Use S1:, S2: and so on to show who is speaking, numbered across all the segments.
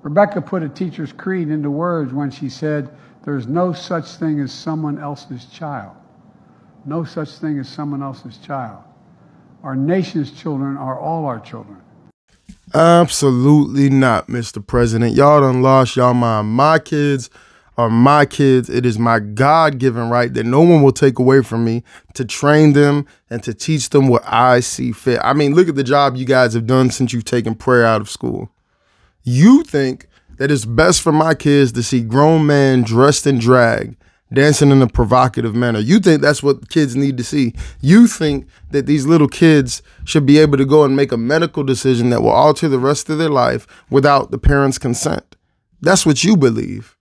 S1: Rebecca put a teacher's creed into words when she said, "There's no such thing as someone else's child. No such thing as someone else's child. Our nation's children are all our children."
S2: Absolutely not, Mr. President. Y'all done lost y'all mind. My kids are my kids. It is my God-given right that no one will take away from me to train them and to teach them what I see fit. I mean, look at the job you guys have done since you've taken prayer out of school. You think that it's best for my kids to see grown men dressed in drag, dancing in a provocative manner. You think that's what kids need to see. You think that these little kids should be able to go and make a medical decision that will alter the rest of their life without the parents' consent. That's what you believe.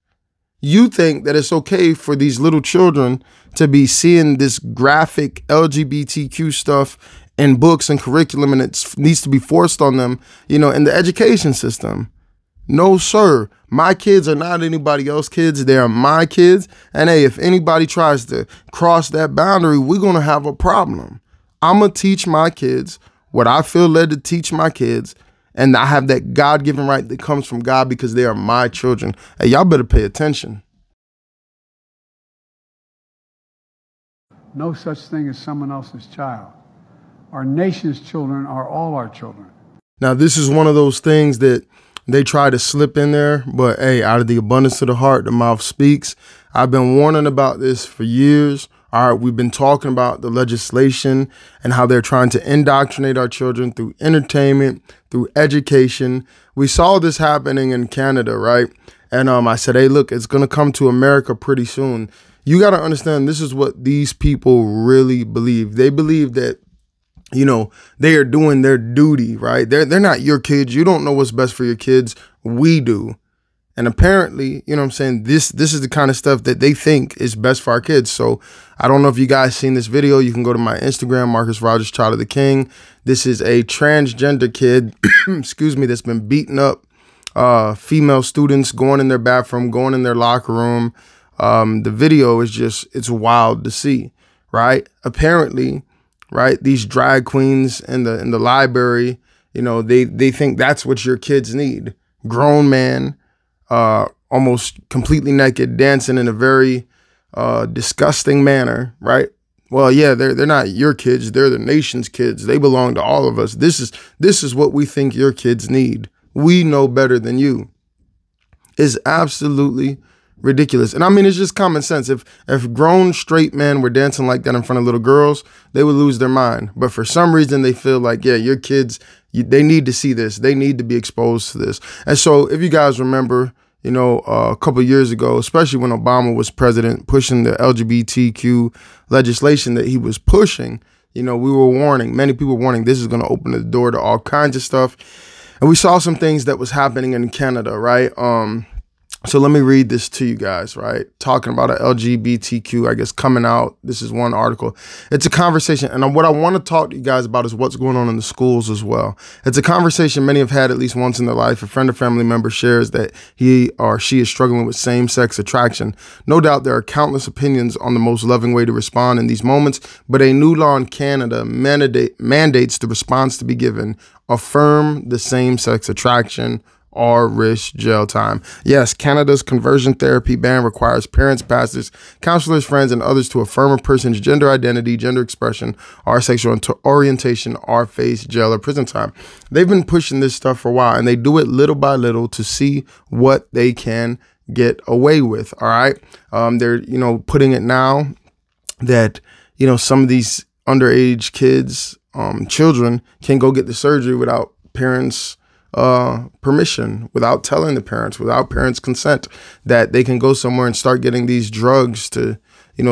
S2: You think that it's okay for these little children to be seeing this graphic LGBTQ stuff in books and curriculum, and it needs to be forced on them, in the education system. No, sir. My kids are not anybody else's kids. They are my kids. And hey, if anybody tries to cross that boundary, we're going to have a problem. I'm going to teach my kids what I feel led to teach my kids. And I have that God-given right that comes from God because they are my children. Hey, y'all better pay attention.
S1: No such thing as someone else's child. Our nation's children are all our children.
S2: Now, this is one of those things that they try to slip in there, but hey, out of the abundance of the heart, the mouth speaks. I've been warning about this for years. All right, we've been talking about the legislation and how they're trying to indoctrinate our children through entertainment, through education. We saw this happening in Canada, right? And I said, hey, look, it's going to come to America pretty soon. You got to understand, this is what these people really believe. They believe that they are doing their duty, right? They're not your kids. You don't know what's best for your kids. We do. And apparently, this is the kind of stuff that they think is best for our kids. So I don't know if you guys seen this video. You can go to my Instagram, Marcus Rogers, Child of the King. This is a transgender kid, excuse me, that's been beating up female students, going in their bathroom, going in their locker room. The video is it's wild to see, right? Apparently, right, these drag queens in the library, they think that's what your kids need. Grown man, almost completely naked, dancing in a very disgusting manner, right? Well, yeah, they're not your kids. They're the nation's kids. They belong to all of us. This is what we think your kids need. We know better than you. It's absolutely ridiculous. And I mean, it's just common sense. If grown straight men were dancing like that in front of little girls, they would lose their mind. But for some reason, they feel like, yeah, your kids, they need to see this. They need to be exposed to this. And so if you guys remember, a couple of years ago, especially when Obama was president, pushing the LGBTQ legislation that he was pushing, we were warning, many people were warning, this is going to open the door to all kinds of stuff. And we saw some things that was happening in Canada, right? So let me read this to you guys, right? Talking about an LGBTQ, I guess, coming out. This is one article. It's a conversation. And what I want to talk to you guys about is what's going on in the schools as well. It's a conversation many have had at least once in their life. A friend or family member shares that he or she is struggling with same-sex attraction. No doubt there are countless opinions on the most loving way to respond in these moments, but a new law in Canada mandates the response to be given. Affirm the same-sex attraction or risk jail time. Yes, Canada's conversion therapy ban requires parents, pastors, counselors, friends, and others to affirm a person's gender identity, gender expression, or sexual orientation, or face jail or prison time. They've been pushing this stuff for a while, and they do it little by little to see what they can get away with. All right. They're, putting it now that, some of these underage kids, children can go get the surgery without parents' permission, without telling the parents, without parents' consent, that they can go somewhere and start getting these drugs to,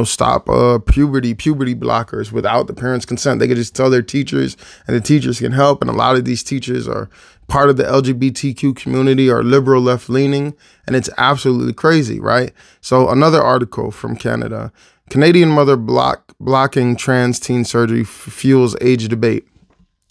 S2: stop puberty blockers without the parents' consent. They can just tell their teachers, and the teachers can help. And a lot of these teachers are part of the LGBTQ community, are liberal, left-leaning, and it's absolutely crazy, right? So another article from Canada, Canadian mother blocking trans teen surgery fuels age debate.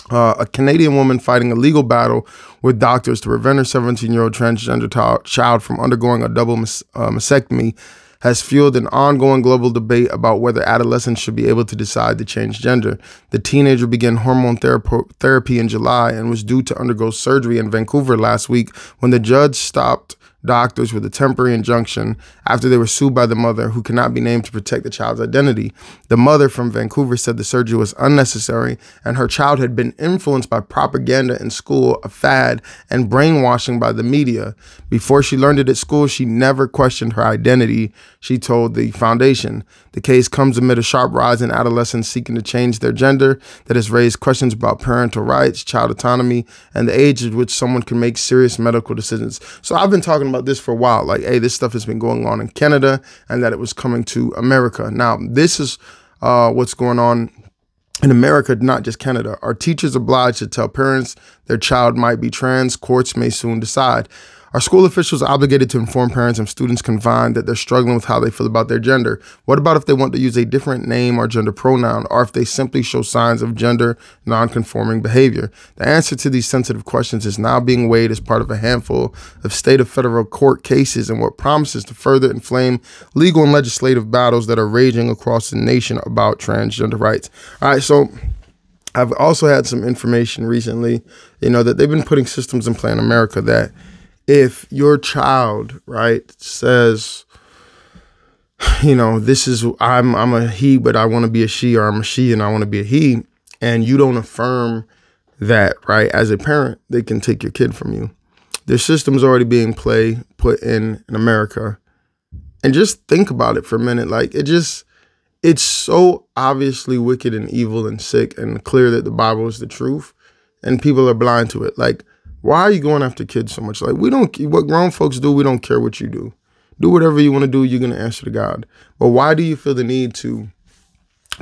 S2: A Canadian woman fighting a legal battle with doctors to prevent her 17-year-old transgender child from undergoing a double mastectomy has fueled an ongoing global debate about whether adolescents should be able to decide to change gender. The teenager began hormone therapy in July and was due to undergo surgery in Vancouver last week when the judge stopped doctors with a temporary injunction after they were sued by the mother, who cannot be named, to protect the child's identity. The mother from Vancouver said the surgery was unnecessary and her child had been influenced by propaganda in school, a fad, and brainwashing by the media. Before she learned it at school, she never questioned her identity, she told the foundation. The case comes amid a sharp rise in adolescents seeking to change their gender that has raised questions about parental rights, child autonomy, and the age at which someone can make serious medical decisions. So I've been talking about this for a while, like, hey, this stuff has been going on in Canada and that it was coming to America. Now, this is what's going on in America, not just Canada. Are teachers obliged to tell parents their child might be trans? Courts may soon decide. Are school officials obligated to inform parents if students can find that they're struggling with how they feel about their gender? What about if they want to use a different name or gender pronoun, or if they simply show signs of gender nonconforming behavior? The answer to these sensitive questions is now being weighed as part of a handful of state and federal court cases in what promises to further inflame legal and legislative battles that are raging across the nation about transgender rights. All right, so I've also had some information recently, that they've been putting systems in play in America that if your child, right, says, this is, I'm a he, but I want to be a she, or I'm a she and I want to be a he, and you don't affirm that, right, as a parent, they can take your kid from you. Their system's already being put in America. And just think about it for a minute. Like, it's so obviously wicked and evil and sick and clear that the Bible is the truth, and people are blind to it. Like, why are you going after kids so much? Like, what grown folks do, we don't care what you do. Do whatever you want to do, you're going to answer to God. But why do you feel the need to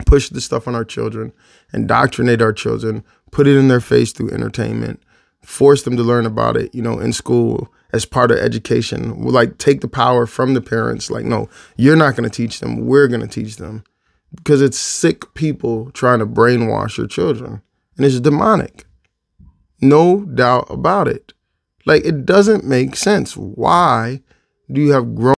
S2: push this stuff on our children, indoctrinate our children, put it in their face through entertainment, force them to learn about it, in school as part of education? Like, take the power from the parents. Like, no, you're not going to teach them. We're going to teach them. Because it's sick people trying to brainwash your children. And it's demonic. No doubt about it. Like, it doesn't make sense. Why do you have grown